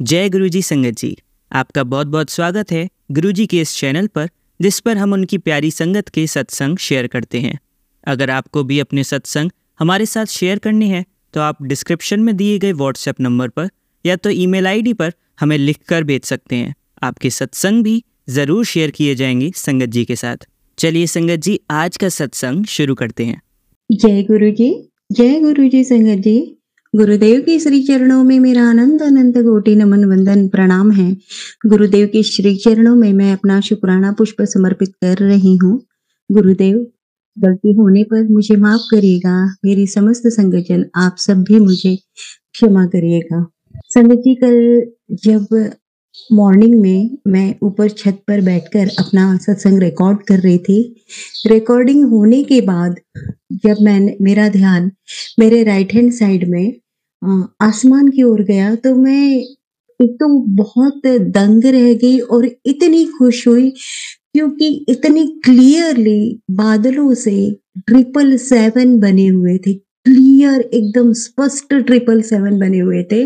जय गुरुजी संगत जी, आपका बहुत बहुत स्वागत है गुरुजी के इस चैनल पर, जिस पर हम उनकी प्यारी संगत के सत्संग शेयर करते हैं। अगर आपको भी अपने सत्संग हमारे साथ शेयर करने हैं तो आप डिस्क्रिप्शन में दिए गए व्हाट्सएप नंबर पर या तो ईमेल आईडी पर हमें लिखकर भेज सकते हैं। आपके सत्संग भी ज़रूर शेयर किए जाएंगे संगत जी के साथ। चलिए संगत जी, आज का सत्संग शुरू करते हैं। जय गुरु जी संगत जी। गुरुदेव के श्री चरणों में मेरा अनंत अनंत कोटि नमन वंदन प्रणाम है। गुरुदेव के श्री चरणों में मैं अपना शुक्राना पुष्प समर्पित कर रही हूँ। गुरुदेव, गलती होने पर मुझे माफ करिएगा। मेरी समस्त संगतजन आप सब भी मुझे क्षमा करिएगा। संगत जी, कल जब मॉर्निंग में मैं ऊपर छत पर बैठकर अपना सत्संग रिकॉर्ड कर रही थी, रिकॉर्डिंग होने के बाद जब मेरा ध्यान मेरे राइट हैंड साइड में आसमान की ओर गया तो मैं एक तो बहुत दंग रह गई और इतनी खुश हुई क्योंकि इतनी क्लियरली बादलों से 777 बने हुए थे। क्लियर, एकदम स्पष्ट 777 बने हुए थे।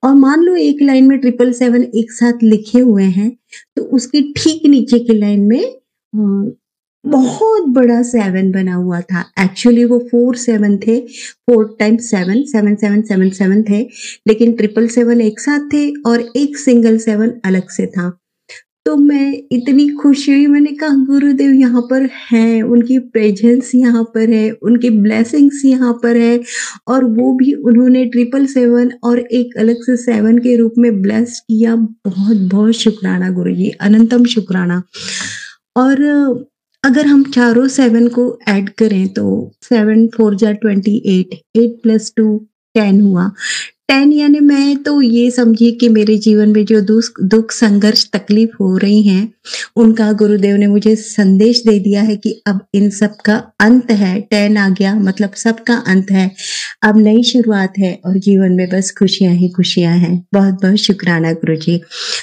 और मान लो एक लाइन में 777 एक साथ लिखे हुए हैं तो उसकी ठीक नीचे की लाइन में बहुत बड़ा 7 बना हुआ था। एक्चुअली वो 4 7 थे, 4 टाइम्स 7, 7 थे, लेकिन 777 एक साथ थे और एक सिंगल 7 अलग से था। तो मैं इतनी खुश हुई, मैंने कहा गुरुदेव यहाँ पर हैं, उनकी प्रेजेंस यहाँ पर है, उनकी ब्लेसिंग्स यहाँ पर है और वो भी उन्होंने 777 और एक अलग से 7 के रूप में ब्लेस किया। बहुत बहुत शुक्राना गुरुजी, अनंतम शुक्राना। और अगर हम चारों 7 को ऐड करें तो 7 4 जा 28, 8 + 2 10 हुआ। 10 यानी मैं तो ये समझिए कि मेरे जीवन में जो दुख संघर्ष तकलीफ हो रही हैं उनका गुरुदेव ने मुझे संदेश दे दिया है कि अब इन सब का अंत है। 10 आ गया मतलब सबका अंत है, अब नई शुरुआत है और जीवन में बस खुशियां ही खुशियां हैं। बहुत बहुत शुक्राना गुरुजी।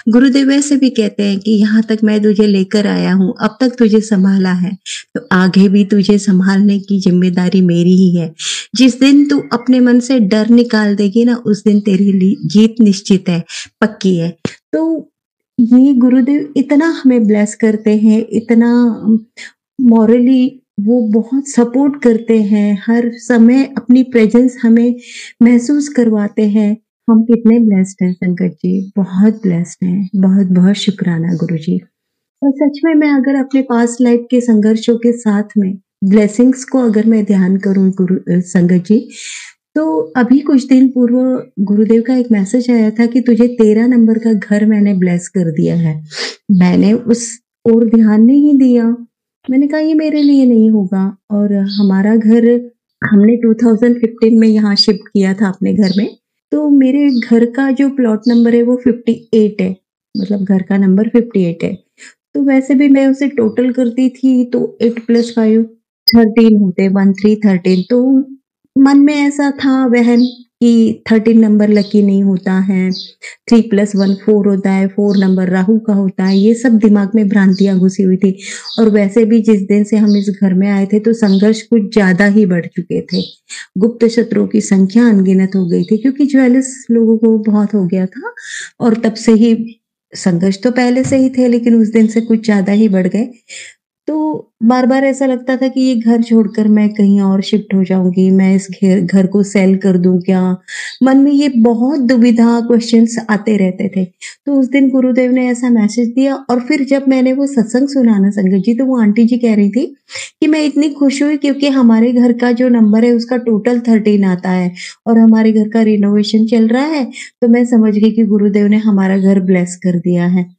गुरुदेव ऐसे भी कहते हैं कि यहाँ तक मैं तुझे लेकर आया हूँ, अब तक तुझे संभाला है तो आगे भी तुझे संभालने की जिम्मेदारी मेरी ही है। जिस दिन तू अपने मन से डर निकाल देगी ना, उस दिन तेरी जीत निश्चित है, पक्की है। तो ये गुरुदेव इतना हमें ब्लेस करते हैं, इतना मॉरली वो बहुत सपोर्ट करते हैं, हर समय अपनी प्रेजेंस हमें महसूस करवाते हैं। हम कितने ब्लेस्ड हैं संकट जी, बहुत ब्लेस्ड हैं। बहुत बहुत शुक्राना गुरुजी। और सच में मैं अगर अपने पास्ट लाइफ के संघर्षों के साथ में ब्लेसिंग्स को अगर मैं ध्यान करूं संगत जी, तो अभी कुछ दिन पूर्व गुरुदेव का एक मैसेज आया था कि तुझे 13 नंबर का घर मैंने ब्लेस कर दिया है। मैंने उस ओर ध्यान नहीं दिया, मैंने कहा ये मेरे लिए नहीं होगा। और हमारा घर हमने 2015 में यहाँ शिफ्ट किया था अपने घर में, तो मेरे घर का जो प्लॉट नंबर है वो 58 है, मतलब घर का नंबर 58 है। तो वैसे भी मैं उसे टोटल करती थी तो 8 + 5 13 होते, 13 13। तो मन में ऐसा था वहम कि 13 नंबर लकी नहीं होता है, 3 + 1 4 होता है, 4 नंबर राहु का होता है। ये सब दिमाग में भ्रांतियां घुसी हुई थी। और वैसे भी जिस दिन से हम इस घर में आए थे तो संघर्ष कुछ ज्यादा ही बढ़ चुके थे। गुप्त शत्रुओं की संख्या अनगिनत हो गई थी क्योंकि ज्वेलर्स लोगों को बहुत हो गया था। और तब से ही संघर्ष तो पहले से ही थे लेकिन उस दिन से कुछ ज़्यादा ही बढ़ गए। तो बार-बार ऐसा लगता था कि ये घर छोड़कर मैं कहीं और शिफ्ट हो जाऊँगी, मैं इस घर को सेल कर दूँ क्या? मन में ये बहुत दुविधा क्वेश्चन्स आते रहते थे। तो उस दिन गुरुदेव ने ऐसा मैसेज दिया और फिर जब मैंने वो सत्संग सुना ना संगत जी, तो वो आंटी जी कह रही थी कि मैं इतनी खुश हुई क्योंकि हमारे घर का जो नंबर है उसका टोटल 13 आता है और हमारे घर का रिनोवेशन चल रहा है। तो मैं समझ गई कि गुरुदेव ने हमारा घर ब्लेस कर दिया है।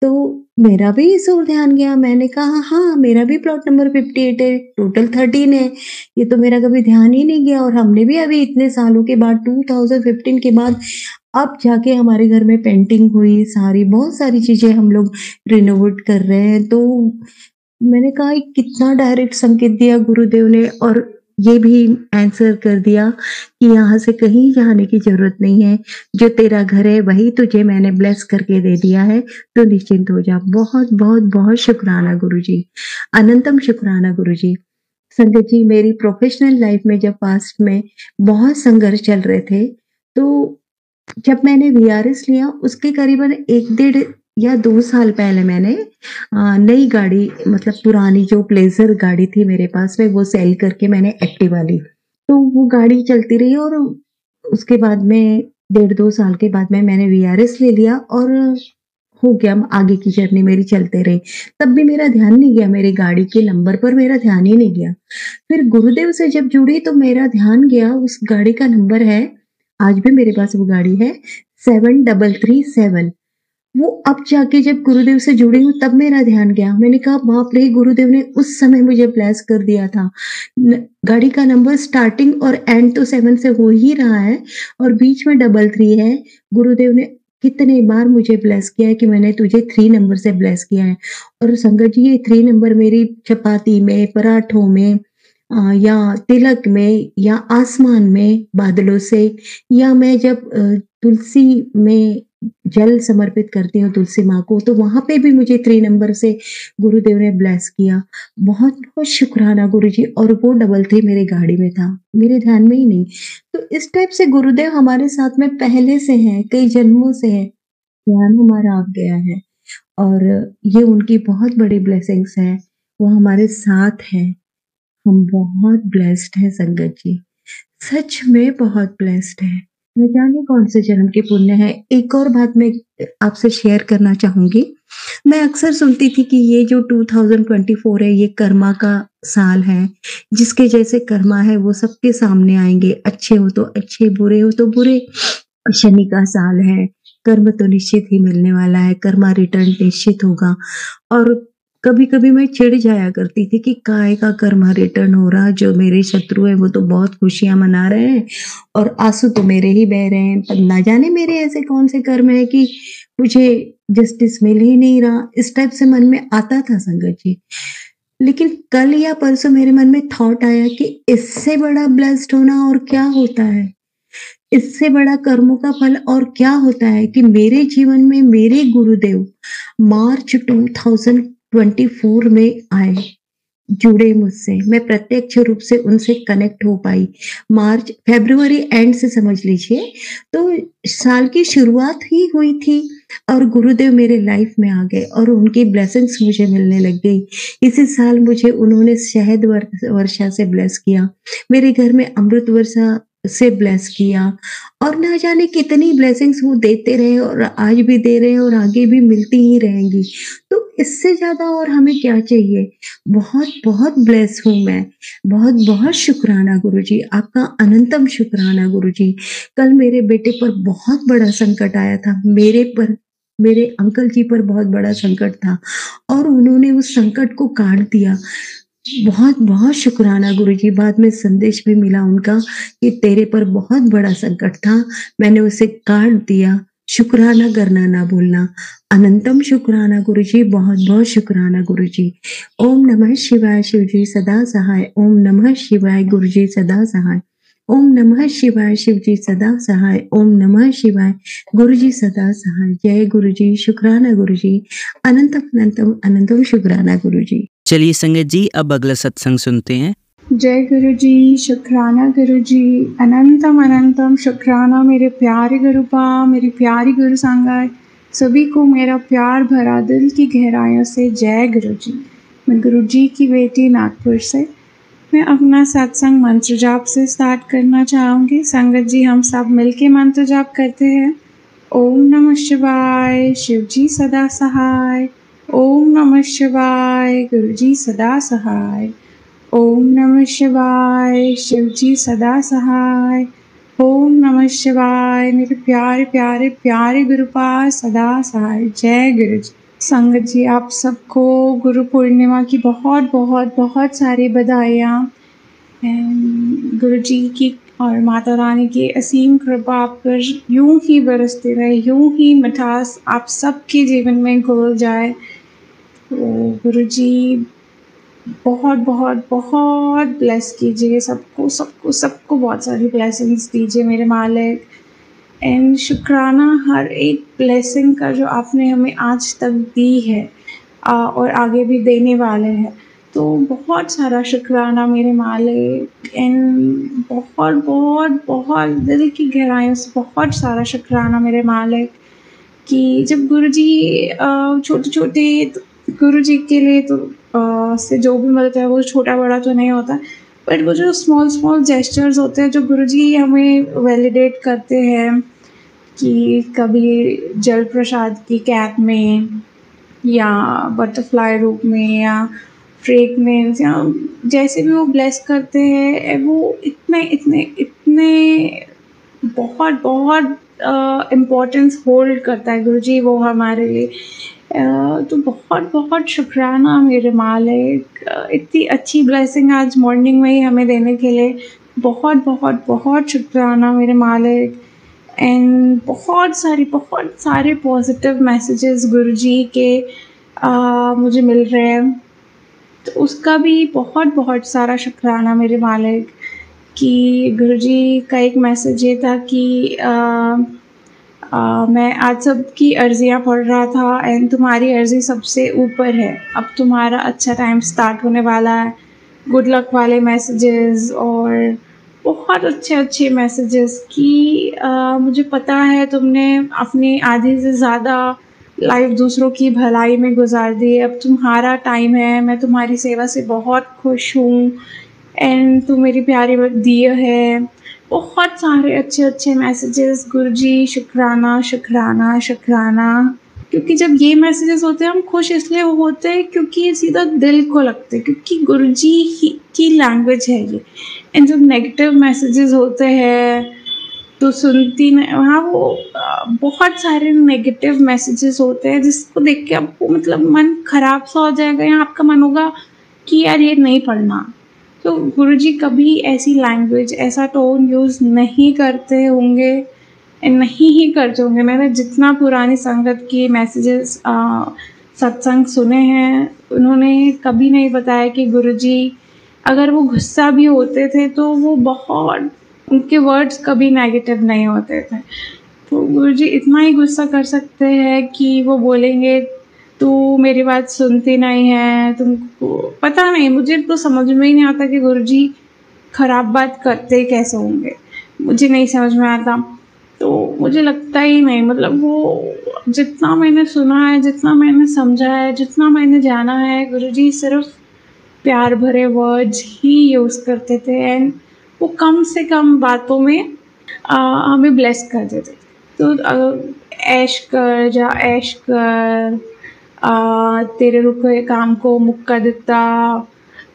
तो मेरा भी इस ओर ध्यान गया, मैंने कहा हाँ, मेरा भी प्लॉट नंबर 58 है, टोटल 13 है। ये तो मेरा कभी ध्यान ही नहीं गया और हमने भी अभी इतने सालों के बाद 2015 के बाद अब जाके हमारे घर में पेंटिंग हुई, सारी बहुत सारी चीज़ें हम लोग रिनोवेट कर रहे हैं। तो मैंने कहा ये कितना डायरेक्ट संकेत दिया गुरुदेव ने और ये भी आंसर कर दिया कि यहाँ से कहीं जाने की ज़रूरत नहीं है, जो तेरा घर है वही तुझे मैंने ब्लेस करके दे दिया है, तो निश्चिंत हो जा। बहुत बहुत बहुत शुक्राना गुरुजी, अनंतम शुक्राना गुरुजी। संगत जी, मेरी प्रोफेशनल लाइफ में जब पास्ट में बहुत संघर्ष चल रहे थे, तो जब मैंने वीआरएस लिया उसके करीबन 1 डेढ़ या 2 साल पहले मैंने नई गाड़ी मतलब पुरानी जो प्लेज़र गाड़ी थी मेरे पास में वो सेल करके मैंने एक्टिवा ली। तो वो गाड़ी चलती रही और उसके बाद में डेढ़ 2 साल के बाद में मैंने वीआरएस ले लिया और हो गया आगे की जर्नी मेरी चलते रही। तब भी मेरा ध्यान नहीं गया मेरी गाड़ी के नंबर पर मेरा ध्यान ही नहीं गया। फिर गुरुदेव से जब जुड़ी तो मेरा ध्यान गया उस गाड़ी का नंबर है, आज भी मेरे पास वो गाड़ी है 7337। वो अब जाके जब गुरुदेव से जुड़ी हूँ तब मेरा ध्यान गया। मैंने कहा बाप रे! गुरुदेव ने उस समय मुझे ब्लेस कर दिया था। गाड़ी का नंबर स्टार्टिंग और एंड तो 7 से हो ही रहा है और बीच में 33 है। गुरुदेव ने कितने बार मुझे ब्लेस किया है कि मैंने तुझे 3 नंबर से ब्लेस किया है। और संगत जी ये 3 नंबर मेरी चपाती में, पराठों में या तिलक में या आसमान में बादलों से या मैं जब तुलसी में जल समर्पित करती हूँ तुलसी माँ को, तो वहाँ पे भी मुझे 3 नंबर से गुरुदेव ने ब्लेस किया। बहुत-बहुत शुक्राना गुरुजी और वो 33 मेरी गाड़ी में था, मेरे ध्यान में ही नहीं। तो इस टाइप से गुरुदेव हमारे साथ में पहले से हैं, कई जन्मों से हैं। ध्यान हमारा आप गया है और ये उनकी बहुत बड़ी ब्लेसिंग्स हैं, वो हमारे साथ हैं। हम बहुत ब्लेस्ड हैं संगत जी, सच में बहुत ब्लेस्ड हैं। न जाने कौन से जन्म के पुण्य हैं। एक और बात मैं आपसे शेयर करना चाहूँगी। मैं अक्सर सुनती थी कि ये जो 2024 है ये कर्मा का साल है, जिसके जैसे कर्मा है वो सबके सामने आएँगे, अच्छे हो तो अच्छे, बुरे हो तो बुरे। शनि का साल है, कर्म तो निश्चित ही मिलने वाला है, कर्मा रिटर्न निश्चित होगा और कभी-कभी मैं चिढ़ जाया करती थी कि काय का कर्मा रिटर्न हो रहा, जो मेरे शत्रु हैं वो तो बहुत खुशियाँ मना रहे हैं और आँसू तो मेरे ही बह रहे हैं। पर ना जाने मेरे ऐसे कौन से कर्म हैं कि मुझे जस्टिस मिल ही नहीं रहा, इस टाइप से मन में आता था संगत जी। लेकिन कल या परसों मेरे मन में थॉट आया कि इससे बड़ा ब्लेस्ड होना और क्या होता है? इससे बड़ा कर्मों का फल और क्या होता है कि मेरे जीवन में मेरे गुरुदेव मार्च 2024 में आए, जुड़े मुझसे। मैं प्रत्यक्ष रूप से उनसे कनेक्ट हो पाई। मार्च फ़रवरी एंड से समझ लीजिए, तो साल की शुरुआत ही हुई थी और गुरुदेव मेरे लाइफ में आ गए और उनकी ब्लेसिंग्स मुझे मिलने लग गई। इसी साल मुझे उन्होंने शहद वर्षा से ब्लेस किया, मेरे घर में अमृत वर्षा से ब्लेस किया और ना जाने कितनी ब्लेसिंग्स वो देते रहे और आज भी दे रहे हैं और आगे भी मिलती ही रहेंगी। तो इससे ज़्यादा और हमें क्या चाहिए? बहुत-बहुत ब्लेस हूँ मैं। बहुत-बहुत शुक्राना गुरुजी, आपका अनंतम शुक्राना गुरुजी। कल मेरे बेटे पर बहुत बड़ा संकट आया था, मेरे अंकल जी पर बहुत बड़ा संकट था और उन्होंने उस संकट को काट दिया। बहुत-बहुत शुक्राना गुरुजी। बाद में संदेश भी मिला उनका कि तेरे पर बहुत बड़ा संकट था, मैंने उसे काट दिया। शुक्राना करना ना भूलना। अनंतम शुक्राना गुरुजी, बहुत-बहुत शुक्राना गुरुजी। ओम नमः शिवाय शिवजी सदा सहाय। ओम नमः शिवाय गुरुजी सदा सहाय। ओम नमः शिवाय शिवजी सदा सहाय। ओम नमः शिवाय गुरुजी सदा सहाय। जय गुरुजी, शुक्राना गुरुजी। अनंतम अनंतम अनंतम शुक्राना गुरुजी। चलिए संगत जी अब अगला सत्संग सुनते हैं। जय गुरु जी, शुक्राना गुरु जी, अनंतम अनंतम शुक्राना मेरे प्यारे गुरुपा, मेरी प्यारी गुरु संगत, सभी को मेरा प्यार भरा दिल की गहराइयों से जय गुरु जी। मैं गुरु जी की बेटी नागपुर से। मैं अपना सत्संग मंत्र जाप से स्टार्ट करना चाहूँगी। संगत जी हम सब मिलके मंत्र जाप करते हैं। ओम नमः शिवाय, शिव जी सदा सहाय। ओम नमः शिवाय, गुरु जी सदा सहाय। ओम नमः शिवाय, शिव जी सदा सहाय। ओम नमः शिवाय, मेरे प्यारे प्यारे प्यारे गुरुपाद सदा सहाय। जय गुरु जी। संगत जी आप सबको गुरु पूर्णिमा की बहुत बहुत बहुत सारी बधाइयाँ। गुरु जी की और माता रानी की असीम कृपा आप पर यूं ही बरसती रहे, यूं ही मिठास आप सबके जीवन में घुल जाए। तो गुरु जी बहुत बहुत बहुत ब्लेस कीजिए सबको सबको सबको, बहुत सारी ब्लेसिंग्स दीजिए मेरे मालिक। एंड शुक्राना हर एक ब्लेसिंग का जो आपने हमें आज तक दी है और आगे भी देने वाले हैं। तो बहुत सारा शुक्राना मेरे मालिक, एंड बहुत बहुत बहुत दिल की गहराइयों से बहुत सारा शुक्राना मेरे मालिक कि जब गुरुजी छोटे छोटे गुरुजी के लिए तो से जो भी मिलता है वो छोटा बड़ा तो नहीं होता, बट वो जो स्मॉल स्मॉल जेस्चर्स होते हैं जो गुरुजी हमें वैलिडेट करते हैं कि कभी जल प्रसाद की कैप में या बटरफ्लाई रूप में या फ्रेगनेंस या जैसे भी वो ब्लेस करते हैं, वो इतने इतने इतने बहुत बहुत इम्पोर्टेंस होल्ड करता है गुरुजी वो हमारे लिए। तो बहुत बहुत शुक्राना मेरे मालिक, इतनी अच्छी ब्लेसिंग आज मॉर्निंग में ही हमें देने के लिए बहुत बहुत बहुत शुक्राना मेरे मालिक। एंड बहुत सारे पॉजिटिव मैसेजेस गुरुजी के मुझे मिल रहे हैं, तो उसका भी बहुत बहुत सारा शुक्राना मेरे मालिक कि गुरुजी का एक मैसेज ये था कि मैं आज सबकी अर्जियाँ पढ़ रहा था एंड तुम्हारी अर्जी सबसे ऊपर है, अब तुम्हारा अच्छा टाइम स्टार्ट होने वाला है। गुड लक वाले मैसेजेस और बहुत अच्छे अच्छे मैसेजेस कि मुझे पता है तुमने अपनी आधी से ज़्यादा लाइफ दूसरों की भलाई में गुजार दी है, अब तुम्हारा टाइम है, मैं तुम्हारी सेवा से बहुत खुश हूँ एंड तू मेरी प्यारी दिए है। बहुत सारे अच्छे अच्छे मैसेजेस गुरुजी, शुक्राना शुक्राना शुक्राना, क्योंकि जब ये मैसेजेस होते हैं हम खुश इसलिए होते हैं क्योंकि ये सीधा दिल को लगते हैं, क्योंकि गुरुजी की लैंग्वेज है ये। एंड जब नेगेटिव मैसेजेस होते हैं तो सुनती नहीं, वहाँ वो बहुत सारे नेगेटिव मैसेजेस होते हैं जिसको देख के आपको मतलब मन खराब सा हो जाएगा या आपका मन होगा कि यार ये नहीं पढ़ना। तो गुरुजी कभी ऐसी लैंग्वेज, ऐसा टोन यूज़ नहीं करते होंगे, नहीं ही करते होंगे। मैंने जितना पुरानी संगत के मैसेजेस सत्संग सुने हैं, उन्होंने कभी नहीं बताया कि गुरुजी अगर वो गुस्सा भी होते थे तो वो बहुत, उनके वर्ड्स कभी नेगेटिव नहीं होते थे। तो गुरुजी इतना ही गुस्सा कर सकते हैं कि वो बोलेंगे तू मेरी बात सुनती नहीं है, तुमको पता नहीं, मुझे तो समझ में ही नहीं आता कि गुरुजी ख़राब बात करते कैसे होंगे, मुझे नहीं समझ में आता। तो मुझे लगता ही नहीं, मतलब वो जितना मैंने सुना है, जितना मैंने समझा है, जितना मैंने जाना है, गुरुजी सिर्फ प्यार भरे वर्ड्स ही यूज़ करते थे एंड वो कम से कम बातों में हमें ब्लेस कर देते थे। तो ऐश कर जा ऐश कर, तेरे रुके काम को मुक्का देता,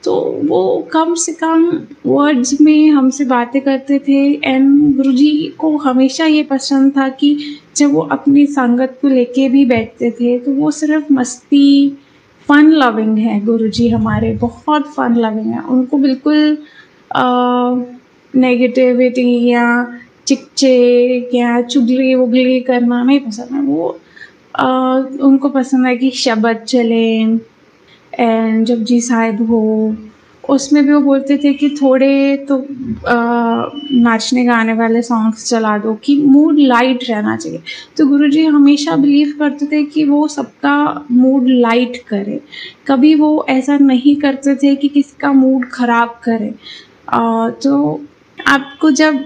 तो वो कम से कम वर्ड्स में हमसे बातें करते थे। एंड गुरुजी को हमेशा ये पसंद था कि जब वो अपनी संगत को लेके भी बैठते थे तो वो सिर्फ मस्ती, फ़न लविंग है गुरुजी हमारे, बहुत फ़न लविंग है। उनको बिल्कुल नेगेटिविटी या चिक या चुगली वुगली करना नहीं पसंद है। वो उनको पसंद है कि शब्द चले एंड जब जी साहिब हो उसमें भी वो बोलते थे कि थोड़े तो नाचने गाने वाले सॉन्ग्स चला दो कि मूड लाइट रहना चाहिए। तो गुरुजी हमेशा बिलीव करते थे कि वो सबका मूड लाइट करे, कभी वो ऐसा नहीं करते थे कि किसी का मूड ख़राब करे। तो आपको जब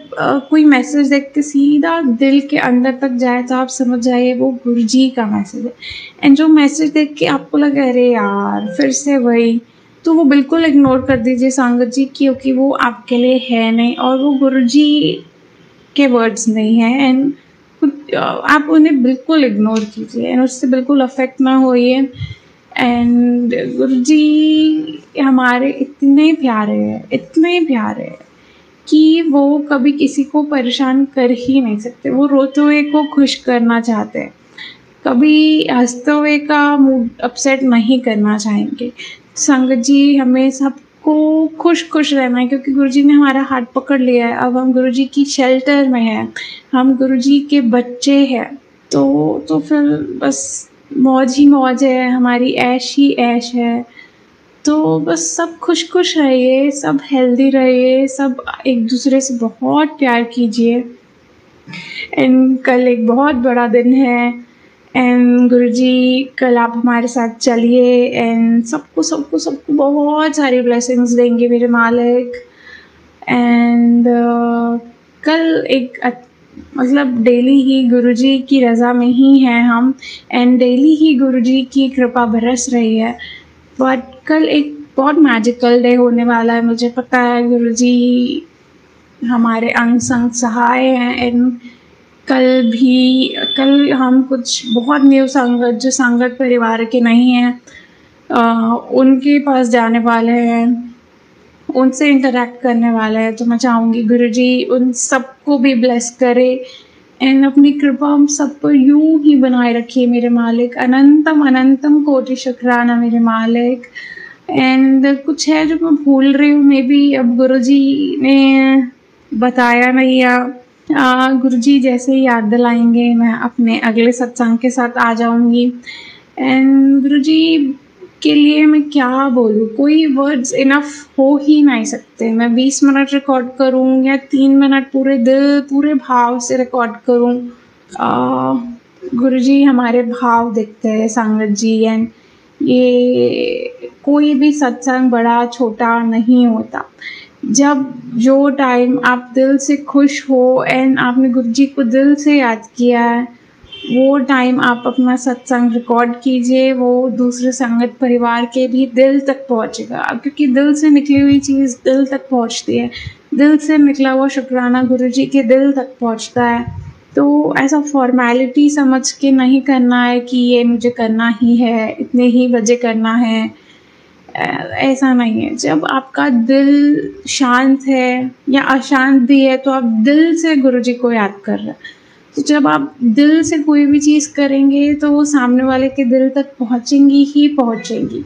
कोई मैसेज देख के सीधा दिल के अंदर तक जाए तो आप समझ जाइए वो गुरुजी का मैसेज है। एंड जो मैसेज देख के आपको लगे अरे यार फिर से वही, तो वो बिल्कुल इग्नोर कर दीजिए संगत जी, क्योंकि वो आपके लिए है नहीं और वो गुरुजी के वर्ड्स नहीं है। एंड आप उन्हें बिल्कुल इग्नोर कीजिए एंड उससे बिल्कुल अफेक्ट ना होइए। एंड गुरुजी हमारे इतने प्यारे हैं, इतने प्यारे हैं कि वो कभी किसी को परेशान कर ही नहीं सकते। वो रोते हुए को खुश करना चाहते हैं, कभी हंसते हुए का मूड अपसेट नहीं करना चाहेंगे। संगत जी हमें सबको खुश खुश रहना है, क्योंकि गुरुजी ने हमारा हाथ पकड़ लिया है। अब हम गुरुजी की शेल्टर में हैं, हम गुरुजी के बच्चे हैं, तो फिर बस मौज ही मौज है, हमारी ऐश ही ऐश है। तो बस सब खुश खुश रहिए, सब हेल्दी रहिए, सब एक दूसरे से बहुत प्यार कीजिए। एंड कल एक बहुत बड़ा दिन है एंड गुरुजी कल आप हमारे साथ चलिए एंड सबको सबको सबको बहुत सारी ब्लेसिंग्स देंगे मेरे मालिक। एंड कल एक मतलब डेली ही गुरुजी की रज़ा में ही हैं हम एंड डेली ही गुरुजी की कृपा बरस रही है। बट कल एक बहुत मैजिकल डे होने वाला है, मुझे पता है। गुरुजी हमारे अंग संग सहाय हैं एंड कल हम कुछ बहुत न्यू संगत जो संगत परिवार के नहीं हैं उनके पास जाने वाले हैं, उनसे इंटरेक्ट करने वाले हैं। तो मैं चाहूँगी गुरुजी उन सबको भी ब्लेस करे एंड अपनी कृपा हम सब पर यूं ही बनाए रखिए मेरे मालिक। अनंतम अनंतम कोटि शुक्राना मेरे मालिक। एंड कुछ है जो मैं भूल रही हूँ, मे बी अब गुरुजी ने बताया नहीं या गुरुजी जैसे ही याद दिलाएंगे मैं अपने अगले सत्संग के साथ आ जाऊँगी। एंड गुरुजी के लिए मैं क्या बोलूँ, कोई वर्ड्स इनफ हो ही नहीं सकते। मैं 20 मिनट रिकॉर्ड करूँ या 3 मिनट पूरे दिल पूरे भाव से रिकॉर्ड करूँ। गुरुजी हमारे भाव देखते हैं संगत जी। एंड ये कोई भी सत्संग बड़ा छोटा नहीं होता। जब जो टाइम आप दिल से खुश हो एंड आपने गुरुजी को दिल से याद किया है, वो टाइम आप अपना सत्संग रिकॉर्ड कीजिए, वो दूसरे संगत परिवार के भी दिल तक पहुंचेगा। क्योंकि दिल से निकली हुई चीज़ दिल तक पहुंचती है, दिल से निकला हुआ शुक्राना गुरुजी के दिल तक पहुंचता है। तो ऐसा फॉर्मेलिटी समझ के नहीं करना है कि ये मुझे करना ही है, इतने ही बजे करना है, ऐसा नहीं है। जब आपका दिल शांत है या अशांत भी है तो आप दिल से गुरुजी को याद कर रहे हैं। तो जब आप दिल से कोई भी चीज़ करेंगे तो वो सामने वाले के दिल तक पहुँचेंगी ही पहुँचेंगी।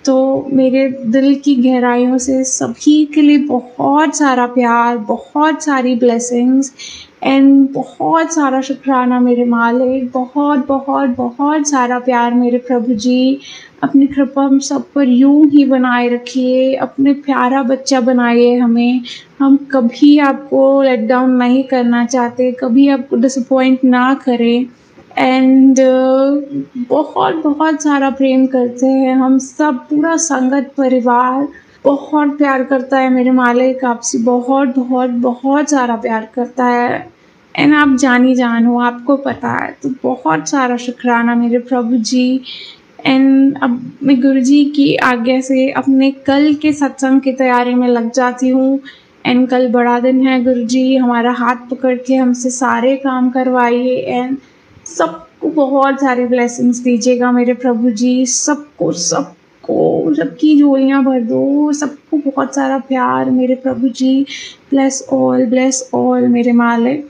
तो मेरे दिल की गहराइयों से सभी के लिए बहुत सारा प्यार, बहुत सारी ब्लेसिंग्स एंड बहुत सारा शुक्राना मेरे मालिक। बहुत बहुत बहुत सारा प्यार मेरे प्रभु जी। अपनी कृपा हम सब पर यूं ही बनाए रखिए, अपने प्यारा बच्चा बनाइए हमें। हम कभी आपको लेट डाउन नहीं करना चाहते, कभी आपको डिसअपॉइंट ना करें। एंड बहुत बहुत सारा प्रेम करते हैं हम सब, पूरा संगत परिवार बहुत प्यार करता है मेरे मालिक आपसे, बहुत बहुत बहुत सारा प्यार करता है। एंड आप जानी जान हो, आपको पता है। तो बहुत सारा शुक्राना मेरे प्रभु जी। एंड अब मैं गुरुजी की आज्ञा से अपने कल के सत्संग की तैयारी में लग जाती हूँ। एंड कल बड़ा दिन है, गुरुजी हमारा हाथ पकड़ के हमसे सारे काम करवाइए एंड सबको बहुत सारी ब्लेसिंग्स दीजिएगा मेरे प्रभु जी। सबको सबको सबकी झोलियाँ भर दो, सबको बहुत सारा प्यार मेरे प्रभु जी। ब्लेस ऑल मेरे मालिक।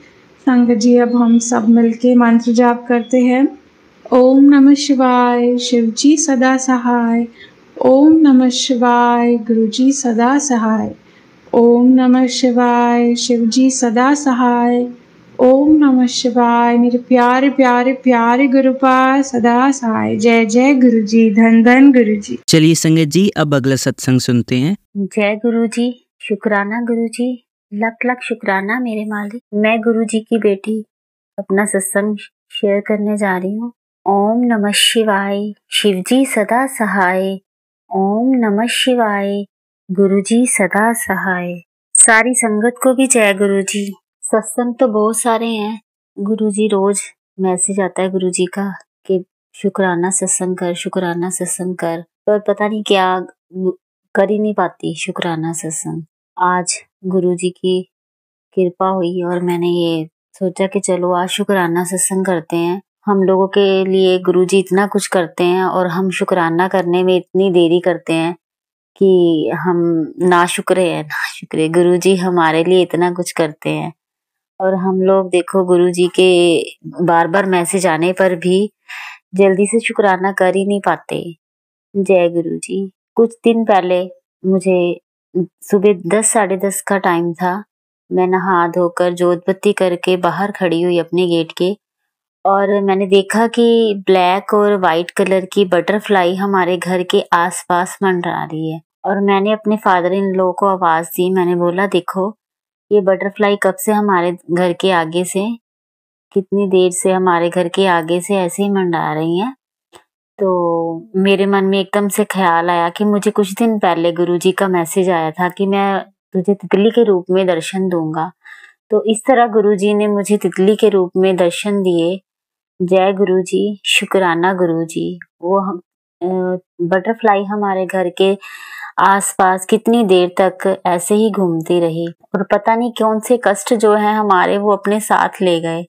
संगत जी अब हम सब मिलके मंत्र जाप करते हैं। ओम नमः शिवाय, शिव जी सदा सहाय। ओम नमः शिवाय, गुरु जी सदा सहाय। ओम नमः शिवाय, शिव जी सदा सहाय। ओम नमः शिवाय, मेरे प्यारे प्यारे प्यारे गुरुपाद सदा सहाय। जय जय गुरु जी, धन धन गुरु जी। चलिए संगत जी अब अगला सत्संग सुनते हैं। जय गुरु जी, शुक्राना गुरु जी, लख लख शुक्राना मेरे मालिक। मैं गुरु जी की बेटी अपना सत्संग शेयर करने जा रही हूँ। ओम नमः शिवाय, शिव जी सदा सहाय। ओम नमः शिवाय, गुरु जी सदा सहाय। सारी संगत को भी जय गुरु जी। सत्संग तो बहुत सारे हैं, गुरु जी रोज मैसेज आता है गुरु जी का कि शुक्राना सत्संग कर, शुक्राना सत्संग कर, पर पता नहीं क्या कर ही नहीं पाती शुक्राना सत्संग। आज गुरु जी की कृपा हुई और मैंने ये सोचा कि चलो आज शुक्राना सत्संग करते हैं। हम लोगों के लिए गुरु जी इतना कुछ करते हैं और हम शुक्राना करने में इतनी देरी करते हैं कि हम नाशुक्रे हैं। गुरु जी हमारे लिए इतना कुछ करते हैं और हम लोग देखो गुरु जी के बार बार मैसेज आने पर भी जल्दी से शुक्राना कर ही नहीं पाते। जय गुरु जी। कुछ दिन पहले मुझे सुबह 10 साढ़े 10 का टाइम था। मैं नहा धोकर जोत बत्ती करके बाहर खड़ी हुई अपने गेट के और मैंने देखा कि ब्लैक और वाइट कलर की बटरफ्लाई हमारे घर के आसपास मंडरा रही है और मैंने अपने फादर इन लॉ को आवाज दी। मैंने बोला देखो ये बटरफ्लाई कब से हमारे घर के आगे से कितनी देर से हमारे घर के आगे से ऐसे ही मंडरा रही हैं। तो मेरे मन में एकदम से ख्याल आया कि मुझे कुछ दिन पहले गुरुजी का मैसेज आया था कि मैं तुझे तितली के रूप में दर्शन दूंगा। तो इस तरह गुरुजी ने मुझे तितली के रूप में दर्शन दिए। जय गुरुजी, शुक्राना गुरुजी। वो बटरफ्लाई हमारे घर के आसपास कितनी देर तक ऐसे ही घूमती रही और पता नहीं कौन से कष्ट जो है हमारे वो अपने साथ ले गए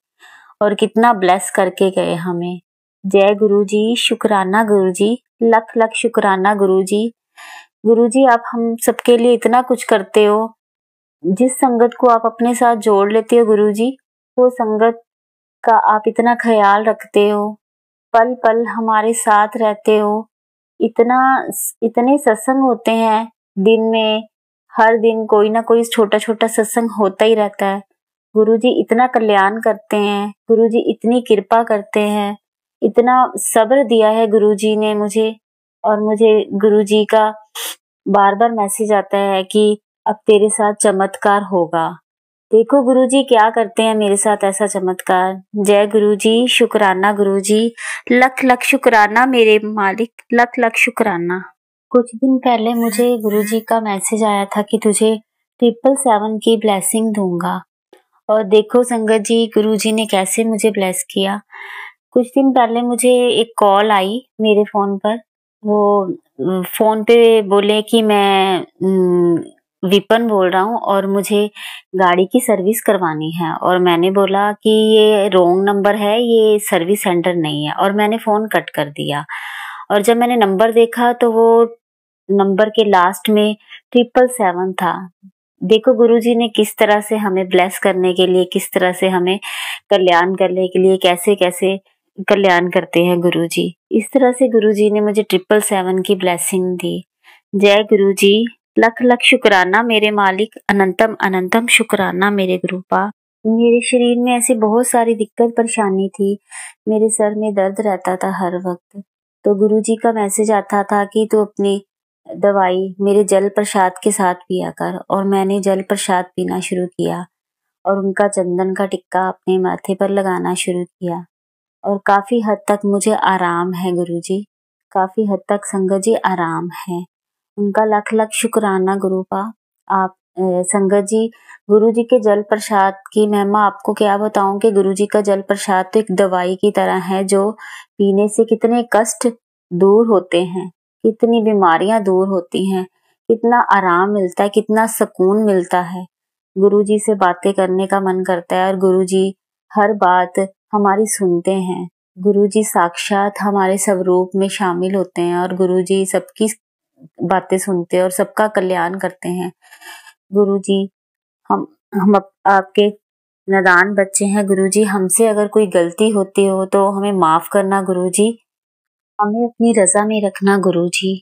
और कितना ब्लेस करके गए हमें। जय गुरुजी, शुक्राना गुरुजी, लख लख शुक्राना गुरुजी। गुरुजी, आप हम सबके लिए इतना कुछ करते हो। जिस संगत को आप अपने साथ जोड़ लेते हो गुरुजी, वो संगत का आप इतना ख्याल रखते हो, पल पल हमारे साथ रहते हो। इतने सत्संग होते हैं दिन में, हर दिन कोई ना कोई छोटा छोटा सत्संग होता ही रहता है। गुरुजी इतना कल्याण करते हैं, गुरुजी इतनी कृपा करते हैं, इतना सब्र दिया है गुरुजी ने मुझे। और मुझे गुरुजी का बार बार मैसेज आता है कि अब तेरे साथ चमत्कार होगा। देखो गुरुजी क्या करते हैं मेरे साथ ऐसा चमत्कार। जय गुरुजी, शुक्राना गुरुजी, लख लख शुक्राना मेरे मालिक, लख लख शुक्राना। कुछ दिन पहले मुझे गुरुजी का मैसेज आया था कि तुझे 777 की ब्लेसिंग दूंगा। और देखो संगत जी, गुरुजी ने कैसे मुझे ब्लेस किया। कुछ दिन पहले मुझे एक कॉल आई मेरे फोन पर। वो फोन पे बोले कि मैं विपन बोल रहा हूँ और मुझे गाड़ी की सर्विस करवानी है। और मैंने बोला कि ये रॉन्ग नंबर है, ये सर्विस सेंटर नहीं है, और मैंने फोन कट कर दिया। और जब मैंने नंबर देखा तो वो नंबर के लास्ट में 777 था। देखो गुरुजी ने किस तरह से हमें ब्लेस करने के लिए, किस तरह से हमें कल्याण करने के लिए कैसे कैसे कल्याण करते हैं गुरुजी। इस तरह से गुरुजी ने मुझे 777 की ब्लेसिंग दी। जय गुरुजी, लख लख शुक्राना मेरे मालिक, अनंतम अनंतम शुक्राना मेरे गुरुपा। मेरे शरीर में ऐसी बहुत सारी दिक्कत परेशानी थी, मेरे सर में दर्द रहता था हर वक्त। तो गुरुजी का मैसेज आता था कि तू अपनी दवाई मेरे जल प्रसाद के साथ पिया कर। और मैंने जल प्रसाद पीना शुरू किया और उनका चंदन का टिक्का अपने माथे पर लगाना शुरू किया। और काफी हद तक मुझे आराम है गुरुजी, काफी हद तक संगत जी आराम है। उनका लख लख शुक्राना गुरुपा। आप संगत जी, गुरुजी के जल प्रसाद की महिमा आपको क्या बताऊं कि गुरुजी का जल प्रसाद तो एक दवाई की तरह है, जो पीने से कितने कष्ट दूर होते हैं, कितनी बीमारियां दूर होती हैं, कितना आराम मिलता है, कितना सुकून मिलता है। गुरुजी से बातें करने का मन करता है और गुरुजी हर बात हमारी सुनते हैं। गुरुजी साक्षात हमारे स्वरूप में शामिल होते हैं और गुरुजी सबकी बातें सुनते हैं और सबका कल्याण करते हैं। गुरुजी, हम आपके नादान बच्चे हैं गुरुजी, हमसे अगर कोई गलती होती हो तो हमें माफ करना गुरुजी, हमें अपनी रजा में रखना गुरुजी।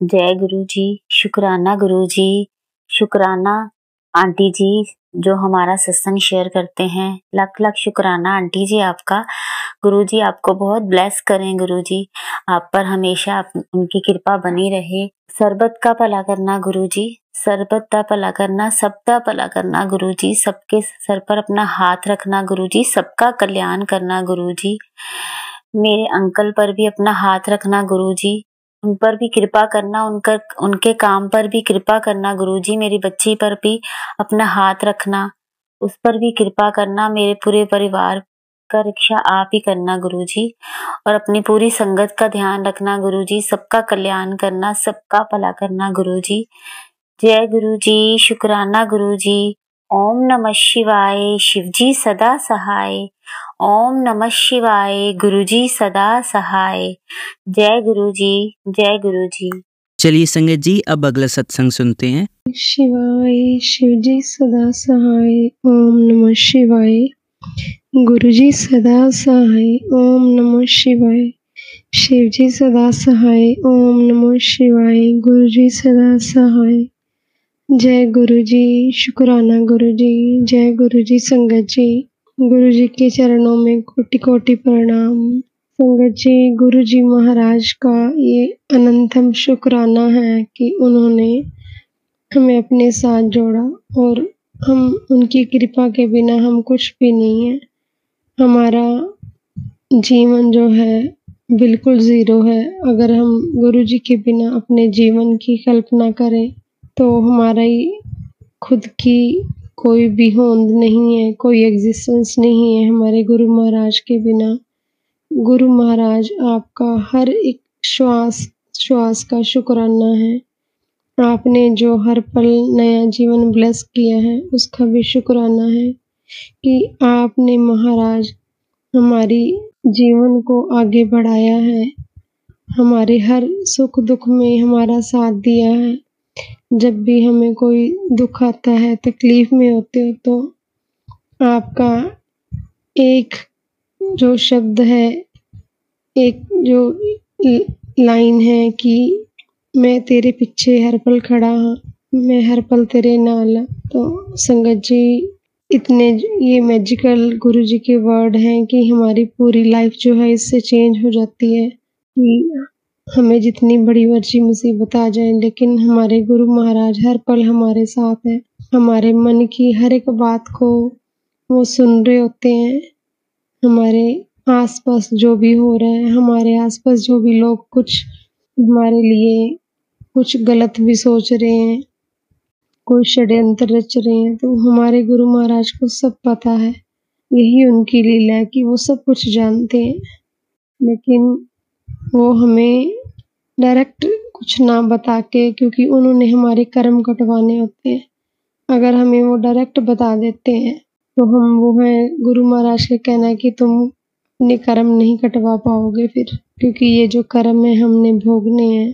जय गुरुजी, शुक्राना गुरुजी, शुक्राना आंटी जी जो हमारा सत्संग शेयर करते हैं। लख लख शुक्राना आंटी जी आपका। गुरुजी आपको बहुत ब्लेस करें गुरुजी, आप पर हमेशा उनकी कृपा बनी रहे। सरबत का भला करना गुरुजी, सरबत का भला करना, सबका भला करना गुरुजी, सबके सर पर अपना हाथ रखना गुरुजी, सबका कल्याण करना गुरुजी। मेरे अंकल पर भी अपना हाथ रखना गुरुजी, उन पर भी कृपा करना, उनके काम पर भी कृपा करना गुरुजी। मेरी बच्ची पर भी अपना हाथ रखना, उस पर भी कृपा करना। मेरे पूरे परिवार का रक्षा आप ही करना गुरुजी, और अपनी पूरी संगत का ध्यान रखना गुरुजी, सबका कल्याण करना, सबका भला करना गुरुजी। जय गुरुजी, शुक्राना गुरुजी। ओम नमः शिवाय, शिवजी सदा सहाय। ओम नमः शिवाय, गुरुजी सदा सहाय। जय गुरुजी, जय गुरुजी। चलिए संगत जी, अब अगला सत्संग सुनते हैं। शिवाय, शिवजी सदा सहाय। ओम नमः शिवाय, गुरुजी सदा सहाय। ओम नमः शिवाय, शिवजी सदा सहाय। ओम नमः शिवाय, गुरुजी सदा सहाय। जय गुरुजी, शुक्राना गुरुजी। जय गुरुजी संगत जी, गुरुजी के चरणों में कोटि कोटि प्रणाम। संगत जी, गुरुजी महाराज का ये अनंतम शुक्राना है कि उन्होंने हमें अपने साथ जोड़ा, और हम उनकी कृपा के बिना हम कुछ भी नहीं है। हमारा जीवन जो है बिल्कुल ज़ीरो है। अगर हम गुरुजी के बिना अपने जीवन की कल्पना करें तो हमारी खुद की कोई भी होंद नहीं है, कोई एग्जिस्टेंस नहीं है हमारे गुरु महाराज के बिना। गुरु महाराज आपका हर एक श्वास का शुक्राना है। आपने जो हर पल नया जीवन ब्लेस किया है उसका भी शुक्राना है कि आपने महाराज हमारी जीवन को आगे बढ़ाया है, हमारे हर सुख दुख में हमारा साथ दिया है। जब भी हमें कोई दुख आता है, तकलीफ में होते हो तो आपका एक जो शब्द है, एक जो लाइन है कि मैं तेरे पीछे हर पल खड़ा हूँ, मैं हर पल तेरे नाल। तो संगत जी, इतने ये मैजिकल गुरुजी के वर्ड हैं कि हमारी पूरी लाइफ जो है इससे चेंज हो जाती है कि हमें जितनी बड़ी मर्जी मुसीबत आ जाए लेकिन हमारे गुरु महाराज हर पल हमारे साथ हैं। हमारे मन की हर एक बात को वो सुन रहे होते हैं। हमारे आसपास जो भी हो रहा है, हमारे आसपास जो भी लोग कुछ हमारे लिए कुछ गलत भी सोच रहे हैं, कोई षड्यंत्र रच रहे हैं, तो हमारे गुरु महाराज को सब पता है। यही उनकी लीला है कि वो सब कुछ जानते हैं, लेकिन वो हमें डायरेक्ट कुछ ना बता के, क्योंकि उन्होंने हमारे कर्म कटवाने होते हैं। अगर हमें वो डायरेक्ट बता देते हैं तो हम वो है गुरु महाराज का कहना है कि तुम अपने कर्म नहीं कटवा पाओगे फिर, क्योंकि ये जो कर्म है हमने भोगने हैं।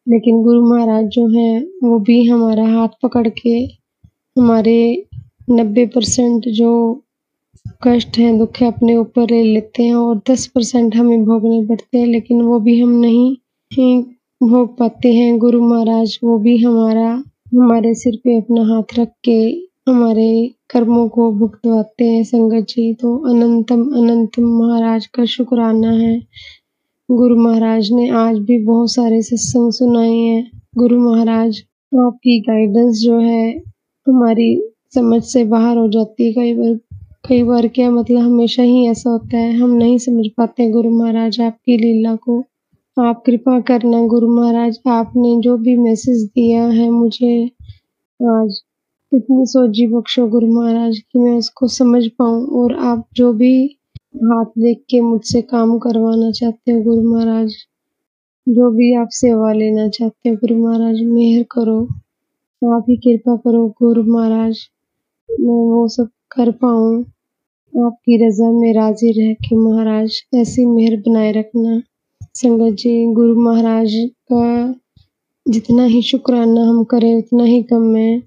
लेकिन गुरु महाराज जो है वो भी हमारा हाथ पकड़ के हमारे 90% जो कष्ट है, दुख है, अपने ऊपर ले लेते हैं और 10% हमें भोगने पड़ते हैं, लेकिन वो भी हम नहीं ही भोग पाते हैं। गुरु महाराज वो भी हमारे सिर पे अपना हाथ रख के हमारे कर्मों को भुगतवाते हैं। संगत जी, तो अनंतम महाराज का शुक्राना है। गुरु महाराज ने आज भी बहुत सारे सत्संग सुनाए हैं। गुरु महाराज आपकी गाइडेंस जो है हमारी समझ से बाहर हो जाती है। कई बार क्या मतलब हमेशा ही ऐसा होता है, हम नहीं समझ पाते गुरु महाराज आपकी लीला को। आप कृपा करना गुरु महाराज, आपने जो भी मैसेज दिया है मुझे आज, इतनी सोझी बख्शो गुरु महाराज कि मैं उसको समझ पाऊँ, और आप जो भी हाथ देख के मुझसे काम करवाना चाहते हो गुरु महाराज, जो भी आप सेवा लेना चाहते हो गुरु महाराज, मेहर करो, आप ही कृपा करो गुरु महाराज, मैं वो सब कर पाऊँ। आपकी रजा में राजी रह के महाराज ऐसी मेहर बनाए रखना। संगत जी, गुरु महाराज का जितना ही शुक्राना हम करें उतना ही कम है।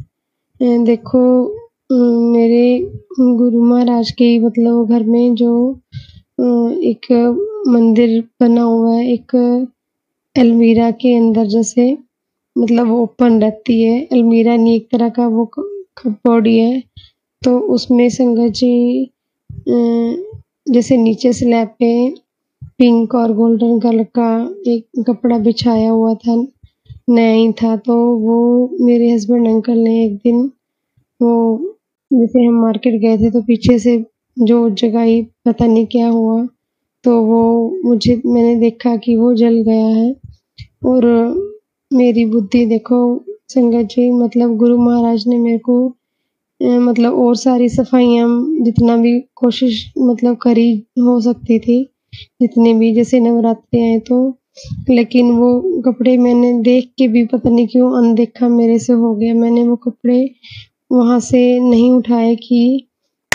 देखो मेरे गुरु महाराज के मतलब घर में जो एक मंदिर बना हुआ है, एक अलमीरा के अंदर, जैसे मतलब ओपन रहती है, अलमीरा नहीं, एक तरह का वो कपबोर्ड है। तो उसमें संगत जी जैसे नीचे स्लैब पे पिंक और गोल्डन कलर का एक कपड़ा बिछाया हुआ था, नया ही था। तो वो मेरे हस्बैंड अंकल ने एक दिन, वो जैसे हम मार्केट गए थे तो पीछे से जो जगाई, पता नहीं क्या हुआ, तो वो मैंने देखा कि वो जल गया है। और मेरी बुद्धि देखो संगत जी, मतलब गुरु महाराज ने मेरे को मतलब और सारी सफाइयाँ जितना भी कोशिश मतलब करी हो सकती थी, जितने भी जैसे नवरात्रि आए तो, लेकिन वो कपड़े मैंने देख के भी पता नहीं क्यों अनदेखा मेरे से हो गया। मैंने वो कपड़े वहाँ से नहीं उठाए कि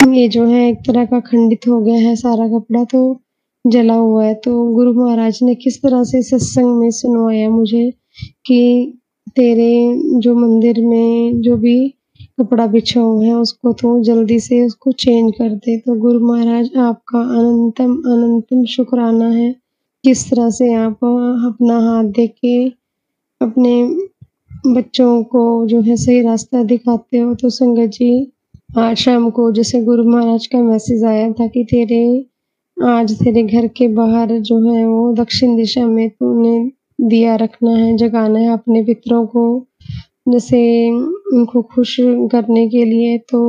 ये जो है एक तरह का खंडित हो गया है, सारा कपड़ा तो जला हुआ है। तो गुरु महाराज ने किस तरह से सत्संग में सुनवाया मुझे कि तेरे जो मंदिर में जो भी कपड़ा बिछा हुआ है उसको तो जल्दी से उसको चेंज कर दे। तो गुरु महाराज आपका अनंतम शुक्राना है, किस तरह से आप अपना हाथ दे के अपने बच्चों को जो है सही रास्ता दिखाते हो। तो संगत जी, आज शाम को जैसे गुरु महाराज का मैसेज आया था कि आज तेरे घर के बाहर जो है वो दक्षिण दिशा में तूने दिया रखना है, जगाना है अपने पितरों को, जैसे उनको खुश करने के लिए। तो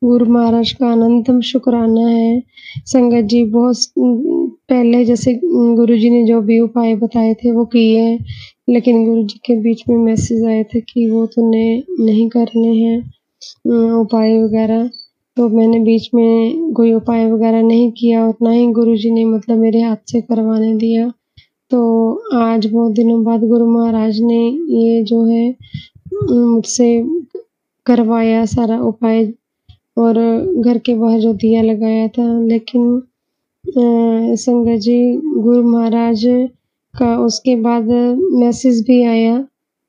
गुरु महाराज का अनंतम शुक्राना है। संगत जी बहुत पहले जैसे गुरु जी ने जो भी उपाय बताए थे वो किए हैं, लेकिन गुरु जी के बीच में मैसेज आए थे कि वो तूने नहीं करने हैं उपाय वगैरह, तो मैंने बीच में कोई उपाय वगैरह नहीं किया और ना ही गुरु जी ने मतलब मेरे हाथ से करवाने दिया। तो आज बहुत दिनों बाद गुरु महाराज ने ये जो है मुझसे करवाया सारा उपाय और घर के बाहर जो दिया लगाया था। लेकिन संगत जी गुरु महाराज का उसके बाद मैसेज भी आया,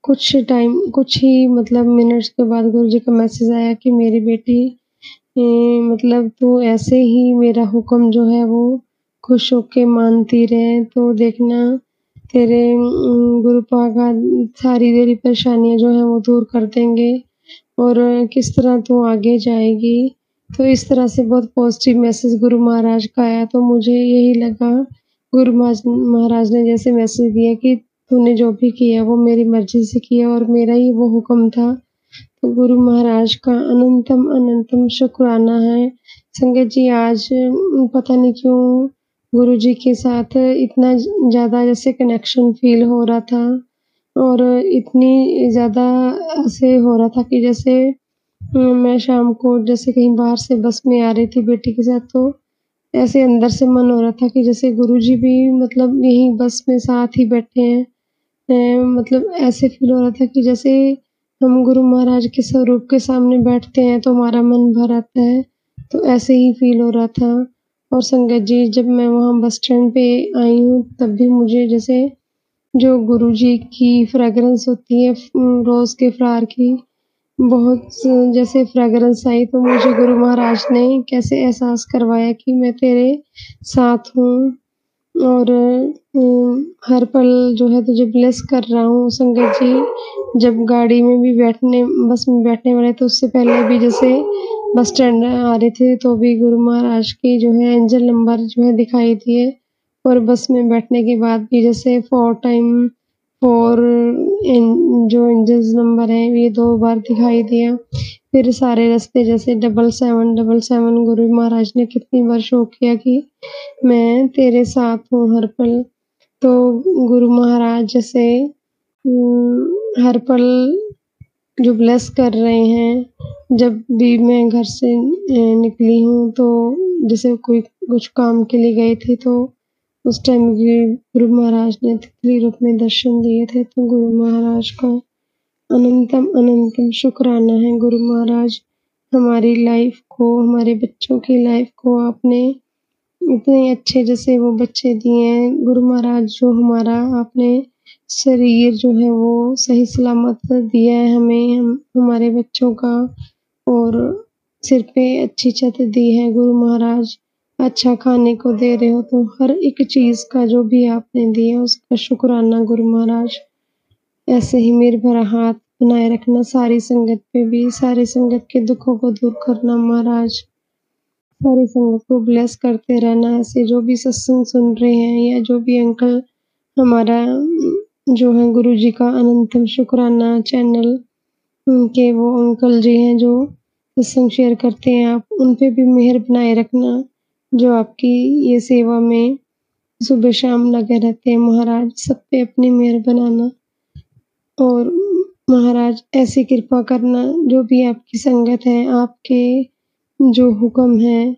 कुछ ही मतलब मिनट्स के बाद गुरु जी का मैसेज आया कि मेरी बेटी मतलब तू ऐसे ही मेरा हुक्म जो है वो खुश होके मानती रहे, तो देखना तेरे गुरु पाक सारी तेरी परेशानियाँ जो हैं वो दूर कर देंगे और किस तरह तू आगे जाएगी। तो इस तरह से बहुत पॉजिटिव मैसेज गुरु महाराज का आया, तो मुझे यही लगा गुरु महाराज ने जैसे मैसेज दिया कि तूने जो भी किया वो मेरी मर्जी से किया और मेरा ही वो हुक्म था। तो गुरु महाराज का अनंतम अनंतम शुक्राना है। संगत जी आज पता नहीं क्यों गुरु जी के साथ इतना ज़्यादा जैसे कनेक्शन फील हो रहा था और इतनी ज़्यादा ऐसे हो रहा था कि जैसे मैं शाम को जैसे कहीं बाहर से बस में आ रही थी बेटी के साथ, तो ऐसे अंदर से मन हो रहा था कि जैसे गुरुजी भी मतलब यहीं बस में साथ ही बैठे हैं। मतलब ऐसे फ़ील हो रहा था कि जैसे हम गुरु महाराज के स्वरूप के सामने बैठते हैं तो हमारा मन भर आता है, तो ऐसे ही फ़ील हो रहा था। और संगत जी जब मैं वहाँ बस स्टैंड पे आई हूँ तब भी मुझे जैसे जो गुरुजी की फ्रेग्रेंस होती है रोज़ के फ्लावर की, बहुत जैसे फ्रेग्रेंस आई, तो मुझे गुरु महाराज ने कैसे एहसास करवाया कि मैं तेरे साथ हूँ और हर पल जो है तुझे ब्लेस कर रहा हूँ। संगत जी जब गाड़ी में भी बस में बैठने वाले तो उससे पहले भी जैसे बस स्टैंड आ रहे थे तो भी गुरु महाराज की जो है एंजल नंबर जो है दिखाई दिए और बस में बैठने के बाद भी जैसे 4 जो एंजल्स नंबर है ये 2 बार दिखाई दिया। फिर सारे रास्ते जैसे 7777 गुरु महाराज ने कितनी बार शो किया कि मैं तेरे साथ हूँ हर पल। तो गुरु महाराज जैसे हर पल जो ब्लेस कर रहे हैं। जब भी मैं घर से निकली हूँ तो जैसे कोई कुछ काम के लिए गई थी तो उस टाइम ये गुरु महाराज ने तितली रूप में दर्शन दिए थे, तो गुरु महाराज का अनंतम अनंतम शुक्राना है। गुरु महाराज हमारी लाइफ को, हमारे बच्चों की लाइफ को आपने इतने अच्छे जैसे वो बच्चे दिए हैं। गुरु महाराज जो हमारा आपने शरीर जो है वो सही सलामत दिया है हमें, हमारे बच्चों का, और सिर पे अच्छी छत दी है। गुरु महाराज अच्छा खाने को दे रहे हो, तो हर एक चीज़ का जो भी आपने दिया उसका शुक्राना गुरु महाराज। ऐसे ही मेरे भरा हाथ बनाए रखना सारी संगत पे भी, सारी संगत के दुखों को दूर करना महाराज, सारी संगत को ब्लेस करते रहना। ऐसे जो भी सत्संग सुन रहे हैं या जो भी अंकल हमारा जो है गुरु जी का अनंतम शुक्राना चैनल के वो अंकल जी हैं जो सत्संग शेयर करते हैं, आप उन पे भी मेहर बनाए रखना, जो आपकी ये सेवा में सुबह शाम लगे रहते हैं महाराज। सब पे अपनी मेहर बनाना और महाराज ऐसी कृपा करना, जो भी आपकी संगत है, आपके जो हुक्म है,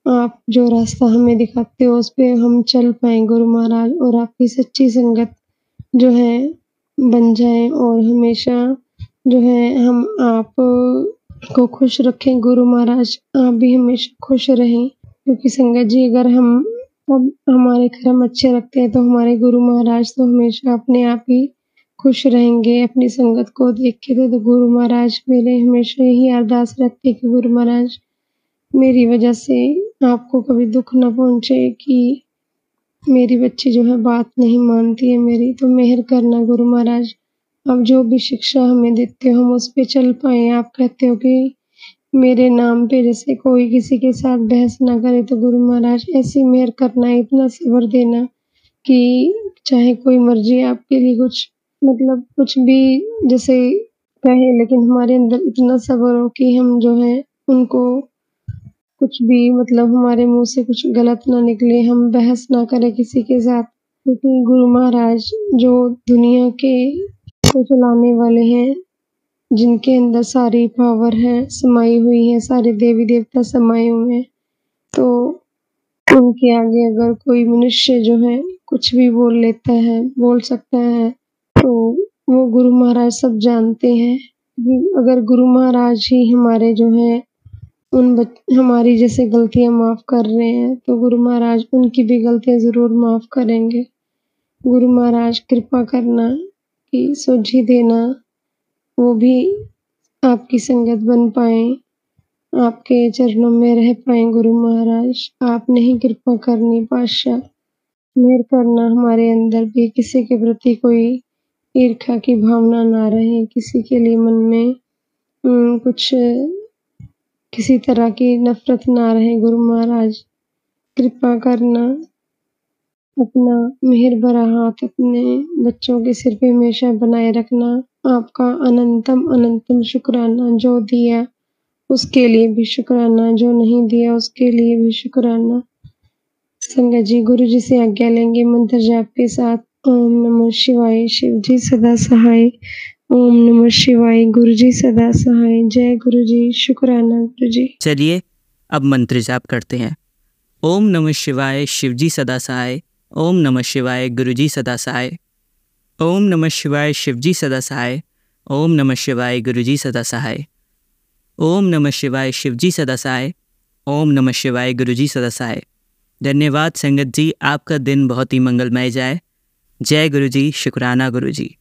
आप जो रास्ता हमें दिखाते हो उस पे हम चल पाएँ गुरु महाराज, और आपकी सच्ची संगत जो है बन जाए और हमेशा जो है हम आप को खुश रखें गुरु महाराज, आप भी हमेशा खुश रहें। क्योंकि संगत जी अगर हम अब हमारे कर्म अच्छे रखते हैं तो हमारे गुरु महाराज तो हमेशा अपने आप ही खुश रहेंगे अपनी संगत को देख के। तो गुरु महाराज मेरे हमेशा यही अरदास रखते कि गुरु महाराज मेरी वजह से आपको कभी दुख ना पहुँचे कि मेरी बच्ची जो है बात नहीं मानती है मेरी, तो मेहर करना गुरु महाराज। आप जो भी शिक्षा हमें देते हो हम उस पे चल पाएँ। आप कहते हो कि मेरे नाम पे जैसे कोई किसी के साथ बहस ना करे, तो गुरु महाराज ऐसी मेहर करना, इतना सब्र देना कि चाहे कोई मर्जी आपके लिए कुछ मतलब कुछ भी जैसे कहे, लेकिन हमारे अंदर इतना सब्र हो कि हम जो है उनको कुछ भी मतलब हमारे मुंह से कुछ गलत ना निकले, हम बहस ना करें किसी के साथ, क्योंकि गुरु महाराज जो दुनिया के को चलाने वाले हैं, जिनके अंदर सारी पावर है समाई हुई है, सारे देवी देवता समाये हुए हैं, तो उनके आगे अगर कोई मनुष्य जो है कुछ भी बोल लेता है, बोल सकता है, तो वो गुरु महाराज सब जानते हैं। अगर गुरु महाराज ही हमारे जो है हमारी जैसे गलतियां माफ कर रहे हैं, तो गुरु महाराज उनकी भी गलतियां जरूर माफ करेंगे। गुरु महाराज कृपा करना कि सोझी देना, वो भी आपकी संगत बन पाए, आपके चरणों में रह पाए। गुरु महाराज आपने ही कृपा करनी, पातशाह मेहर करना, हमारे अंदर भी किसी के प्रति कोई ईर्ष्या की भावना ना रहे, किसी के लिए मन में कुछ किसी तरह की नफरत ना रहे। गुरु महाराज कृपा करना, अपना मेहर भरा हाथ अपने बच्चों के सिर पे हमेशा बनाए रखना। आपका अनंतम अनंतम शुक्राना, जो दिया उसके लिए भी शुक्राना, जो नहीं दिया उसके लिए भी शुक्राना। संगत जी गुरु जी से आज्ञा लेंगे मंत्र जाप के साथ। ओम नमः शिवाय, शिव जी सदा सहाय। ओम नमः शिवाय, गुरु जी सदा सहाय। जय गुरु जी, शुक्राना गुरु जी। चलिए अब मंत्र जाप करते हैं। ओम नमः शिवाय, शिव जी सदा सहाय। ओम नमः शिवाय, गुरु जी सदा सहाय। ओम नमः शिवाय, शिव जी सदा सहाय। ओम नमः शिवाय, गुरु जी सदा सहाय। ओम नमः शिवाय, शिव जी सदा सहाय। ओम नमः शिवाय, गुरु जी सदा सहाय। धन्यवाद संगत जी, आपका दिन बहुत ही मंगलमय जाए। जय गुरु जी, शुक्राना गुरु जी।